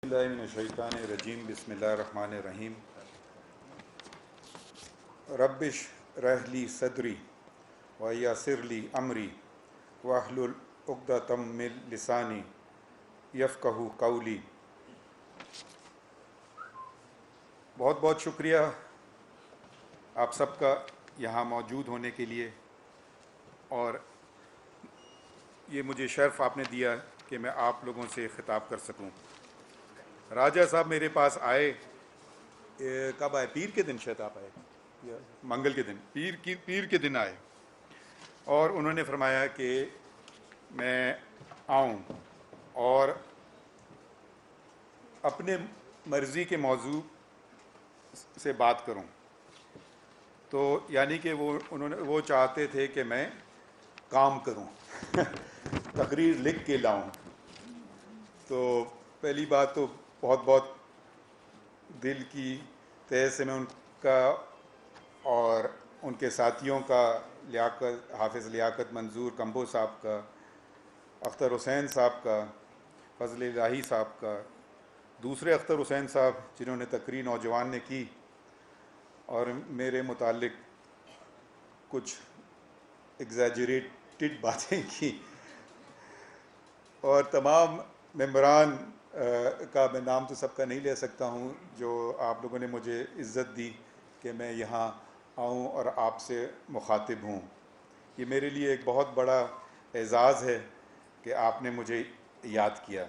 اللہ من الشیطان الرجیم بسم اللہ الرحمن الرحیم ربش رح لی صدری ویسر لی امری واحلل عقدۃ من لسانی یفقہوا قولی۔ بہت بہت شکریہ آپ سب کا یہاں موجود ہونے کے لیے، اور یہ مجھے شرف آپ نے دیا کہ میں آپ لوگوں سے خطاب کر سکوں۔ راجہ صاحب میرے پاس آئے، کب آئے؟ پیر کے دن شاید آپ آئے یا منگل کے دن، پیر کے دن آئے، اور انہوں نے فرمایا کہ میں آؤں اور اپنے مرضی کے موضوع سے بات کروں۔ تو یعنی کہ وہ چاہتے تھے کہ میں کام کروں تقریر لکھ کے لاؤں۔ تو پہلی بات تو بہت بہت دل کی تہہ سے میں ان کا اور ان کے ساتھیوں کا، حافظ لیاقت منظور کمبو صاحب کا، اختر حسین صاحب کا، فضل الہی صاحب کا، دوسرے اختر حسین صاحب جنہوں نے تقریر نوجوان نے کی اور میرے متعلق کچھ ایگزیجریٹڈ باتیں کی، اور تمام ممبران کا میں نام تو سب کا نہیں لے سکتا ہوں، جو آپ لوگوں نے مجھے عزت دی کہ میں یہاں آؤں اور آپ سے مخاطب ہوں۔ یہ میرے لیے ایک بہت بڑا اعزاز ہے کہ آپ نے مجھے یاد کیا۔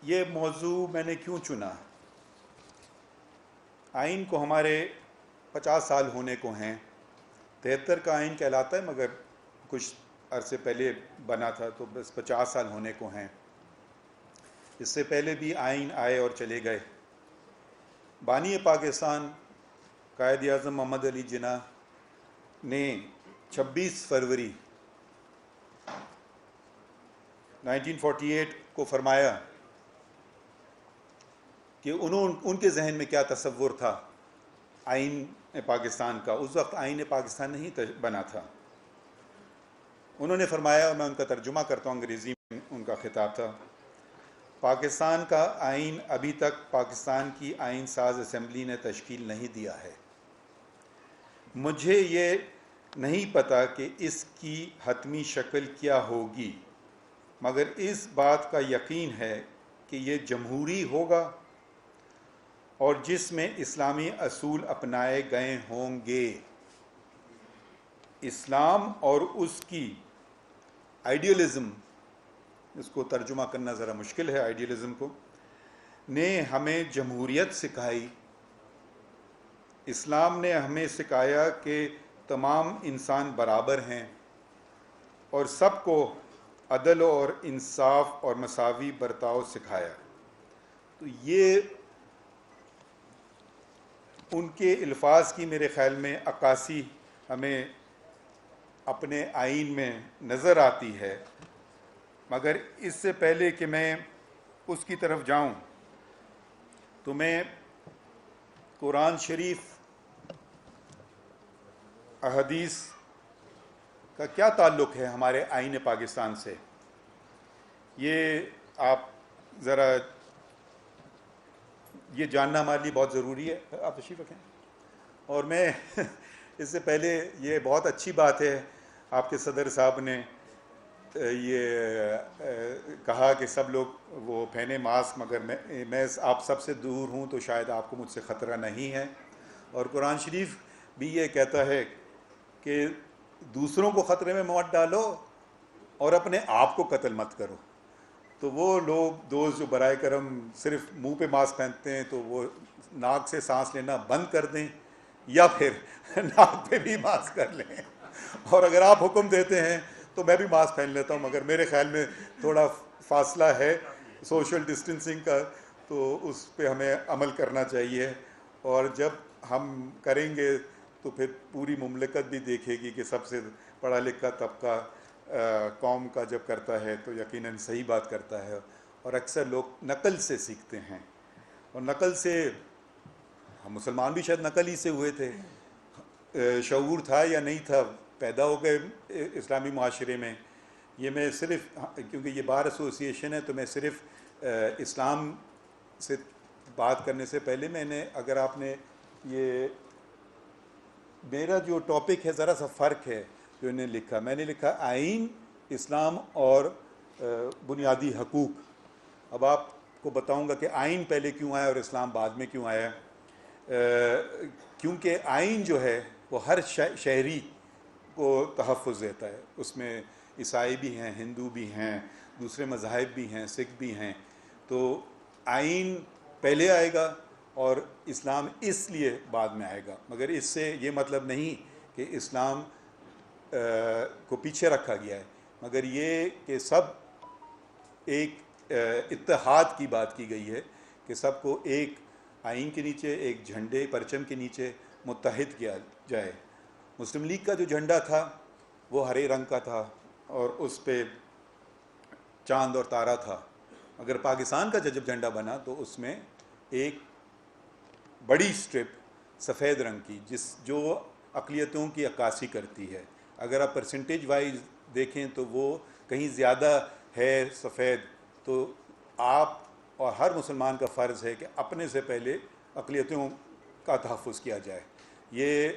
یہ موضوع میں نے کیوں چنا؟ آئین کو ہمارے 50 سال ہونے کو ہیں، 73 کا آئین کہلاتا ہے مگر کچھ عرصے پہلے بنا تھا، تو بس 50 سال ہونے کو ہیں۔ اس سے پہلے بھی آئین آئے اور چلے گئے۔ بانی پاکستان قائد اعظم محمد علی جناح نے 26 فروری 1948 کو فرمایا کہ ان کے ذہن میں کیا تصور تھا آئین پاکستان کا۔ اس وقت آئین پاکستان نہیں بنا تھا۔ انہوں نے فرمایا، اور میں ان کا ترجمہ کرتا ہوں، انگریزی میں ان کا خطاب تھا: پاکستان کا آئین ابھی تک پاکستان کی آئین ساز اسمبلی نے تشکیل نہیں دیا ہے۔ مجھے یہ نہیں پتا کہ اس کی حتمی شکل کیا ہوگی، مگر اس بات کا یقین ہے کہ یہ جمہوری ہوگا اور جس میں اسلامی اصول اپنائے گئے ہوں گے۔ اسلام اور اس کی آئیڈیلزم، اس کو ترجمہ کرنا ذرا مشکل ہے، آئیڈیلزم کو، نے ہمیں جمہوریت سکھائی۔ اسلام نے ہمیں سکھایا کہ تمام انسان برابر ہیں اور سب کو عدل اور انصاف اور مساوی برتاؤ سکھایا۔ تو یہ ان کے الفاظ کی میرے خیال میں عکاسی ہمیں اپنے آئین میں نظر آتی ہے۔ مگر اس سے پہلے کہ میں اس کی طرف جاؤں تو میں قرآن شریف، احادیث کا کیا تعلق ہے ہمارے آئین پاکستان سے، یہ آپ ذرا یہ جاننا ہمارے لیے بہت ضروری ہے۔ آپ تشریف رکھیں۔ اور میں اس سے پہلے، یہ بہت اچھی بات ہے آپ کے صدر صاحب نے یہ کہا کہ سب لوگ وہ پہنے ماسک، مگر میں آپ سب سے دور ہوں تو شاید آپ کو مجھ سے خطرہ نہیں ہے۔ اور قرآن شریف بھی یہ کہتا ہے کہ دوسروں کو خطرے میں مت ڈالو اور اپنے آپ کو قتل مت کرو۔ تو وہ لوگ دوست جو برائے کرم صرف منہ پہ ماسک پہنتے ہیں تو وہ ناک سے سانس لینا بند کر دیں، یا پھر ناک پہ بھی ماسک کر لیں۔ اور اگر آپ حکم دیتے ہیں تو میں بھی ماسک پہن لیتا ہوں، مگر میرے خیال میں تھوڑا فاصلہ ہے سوشل ڈسٹینسنگ کا، تو اس پہ ہمیں عمل کرنا چاہیے۔ اور جب ہم کریں گے تو پھر پوری مملکت بھی دیکھے گی کہ سب سے پڑھا لکھا طبقہ قوم کا جب کرتا ہے تو یقیناً صحیح بات کرتا ہے۔ اور اکثر لوگ نقل سے سیکھتے ہیں، اور نقل سے، ہم مسلمان بھی شاید نقل ہی سے ہوئے تھے، شعور تھا یا نہیں تھا پیدا ہو گئے اسلامی معاشرے میں. یہ میں صرف کیونکہ یہ بار ایسوسیشن ہے تو میں صرف اسلام سے بات کرنے سے پہلے میں نے, اگر آپ نے یہ میرا جو ٹاپک ہے ذرا سا فرق ہے جو انہیں لکھا, میں نے لکھا آئین, اسلام اور بنیادی حقوق. اب آپ کو بتاؤں گا کہ آئین پہلے کیوں آیا اور اسلام بعد میں کیوں آیا. کیونکہ آئین جو ہے وہ ہر شہری کو تحفظ دیتا ہے. اس میں عیسائی بھی ہیں, ہندو بھی ہیں, دوسرے مذاہب بھی ہیں, سکھ بھی ہیں. تو آئین پہلے آئے گا اور اسلام اس لیے بعد میں آئے گا. مگر اس سے یہ مطلب نہیں کہ اسلام کو پیچھے رکھا گیا ہے, مگر یہ کہ سب ایک اتحاد کی بات کی گئی ہے کہ سب کو ایک آئین کے نیچے, ایک جھنڈے پرچم کے نیچے متحد کیا جائے. مسلم لیگ کا جو جھنڈا تھا وہ ہرے رنگ کا تھا اور اس پہ چاند اور تارا تھا. اگر پاکستان کا جب جھنڈا بنا تو اس میں ایک بڑی اسٹرپ سفید رنگ کی جو اقلیتوں کی عکاسی کرتی ہے. اگر آپ پرسنٹیج وائز دیکھیں تو وہ کہیں زیادہ ہے سفید. تو آپ اور ہر مسلمان کا فرض ہے کہ اپنے سے پہلے اقلیتوں کا تحفظ کیا جائے. یہ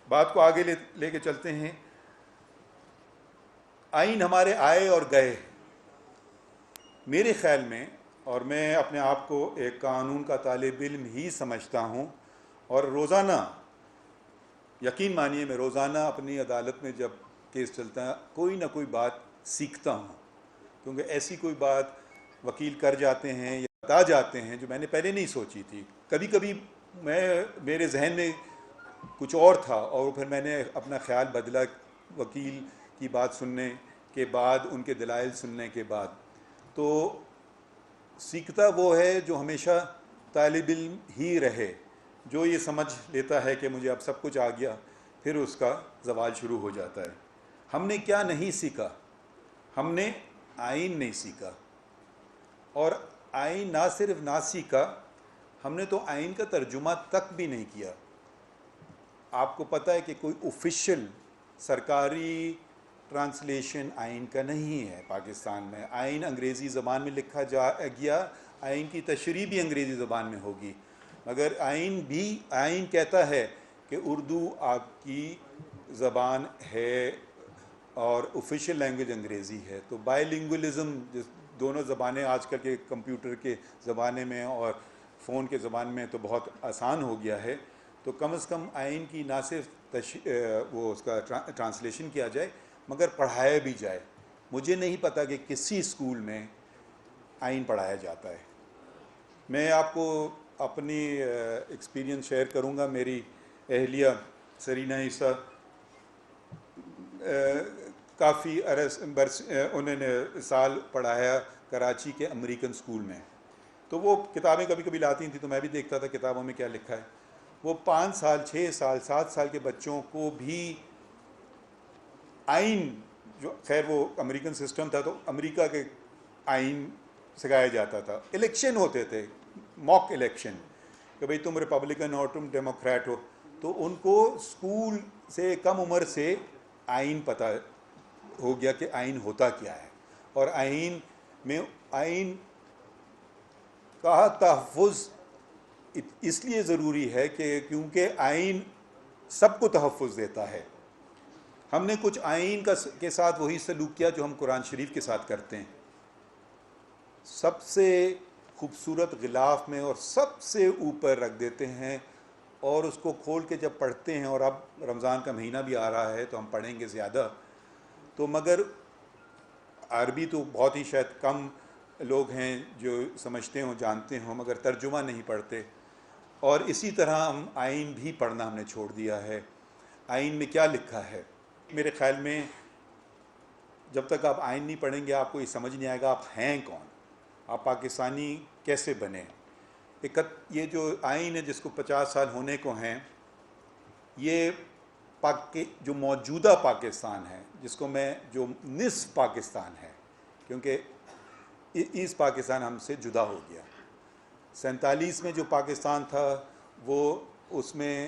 بات کو آگے لے کے چلتے ہیں. آئین ہمارے آئے اور گئے. میرے خیال میں, اور میں اپنے آپ کو ایک قانون کا طالب علم ہی سمجھتا ہوں, اور روزانہ یقین مانیے میں روزانہ اپنی عدالت میں جب کیس چلتا ہے کوئی نہ کوئی بات سیکھتا ہوں, کیونکہ ایسی کوئی بات وکیل کر جاتے ہیں یا بتا جاتے ہیں جو میں نے پہلے نہیں سوچی تھی. کبھی کبھی میرے ذہن میں کچھ اور تھا اور پھر میں نے اپنا خیال بدلا وکیل کی بات سننے کے بعد, ان کے دلائل سننے کے بعد. تو سیکھتا وہ ہے جو ہمیشہ طالب علم ہی رہے, جو یہ سمجھ لیتا ہے کہ مجھے اب سب کچھ آ گیا, پھر اس کا زوال شروع ہو جاتا ہے. ہم نے کیا نہیں سیکھا؟ ہم نے آئین نہیں سیکھا. اور آئین نہ صرف نہ سیکھا, ہم نے تو آئین کا ترجمہ تک بھی نہیں کیا. آپ کو پتہ ہے کہ کوئی آفیشیل سرکاری ٹرانسلیشن آئین کا نہیں ہے پاکستان میں. آئین انگریزی زبان میں لکھا گیا, آئین کی تشریح بھی انگریزی زبان میں ہوگی, مگر آئین کہتا ہے کہ اردو آپ کی زبان ہے اور آفیشیل لینگویج انگریزی ہے. تو بائی لنگولزم, دونوں زبانیں آج کل کے کمپیوٹر کے زمانے میں اور فون کے زبان میں تو بہت آسان ہو گیا ہے. تو کم از کم آئین کی نہ صرف وہ اس کا ٹرانسلیشن کیا جائے مگر پڑھایا بھی جائے. مجھے نہیں پتہ کہ کسی اسکول میں آئین پڑھایا جاتا ہے. میں آپ کو اپنی ایکسپیرینس شیئر کروں گا. میری اہلیہ سرینہ عیسیٰ کافی عرص انہوں نے سال پڑھایا کراچی کے امریکن اسکول میں. تو وہ کتابیں کبھی کبھی لاتی تھیں تو میں بھی دیکھتا تھا کتابوں میں کیا لکھا ہے. وہ 5 سال 6 سال 7 سال کے بچوں کو بھی آئین, جو خیر وہ امریکن سسٹم تھا تو امریکہ کے آئین سکھایا جاتا تھا. الیکشن ہوتے تھے, موک الیکشن, کہ بھئی تم ریپبلکن ہو تم ڈیموکریٹ ہو, تو ان کو اسکول سے کم عمر سے آئین پتہ ہو گیا کہ آئین ہوتا کیا ہے. اور آئین کا تحفظ اس لیے ضروری ہے کہ کیونکہ آئین سب کو تحفظ دیتا ہے. ہم نے کچھ آئین کے ساتھ وہی سلوک کیا جو ہم قرآن شریف کے ساتھ کرتے ہیں. سب سے خوبصورت غلاف میں اور سب سے اوپر رکھ دیتے ہیں اور اس کو کھول کے جب پڑھتے ہیں, اور اب رمضان کا مہینہ بھی آ رہا ہے تو ہم پڑھیں گے زیادہ, تو مگر عربی تو بہت ہی شاید کم لوگ ہیں جو سمجھتے ہوں جانتے ہوں, مگر ترجمہ نہیں پڑھتے. اور اسی طرح ہم آئین بھی پڑھنا ہم نے چھوڑ دیا ہے. آئین میں کیا لکھا ہے؟ میرے خیال میں جب تک آپ آئین نہیں پڑھیں گے آپ کو یہ سمجھ نہیں آئے گا آپ ہیں کون, آپ پاکستانی کیسے بنے. یہ جو آئین ہے جس کو 50 سال ہونے کو ہیں, یہ جو موجودہ پاکستان ہے, جس کو جو نصف پاکستان ہے, کیونکہ ایسٹ پاکستان ہم سے جدا ہو گیا. 47 میں جو پاکستان تھا وہ اس میں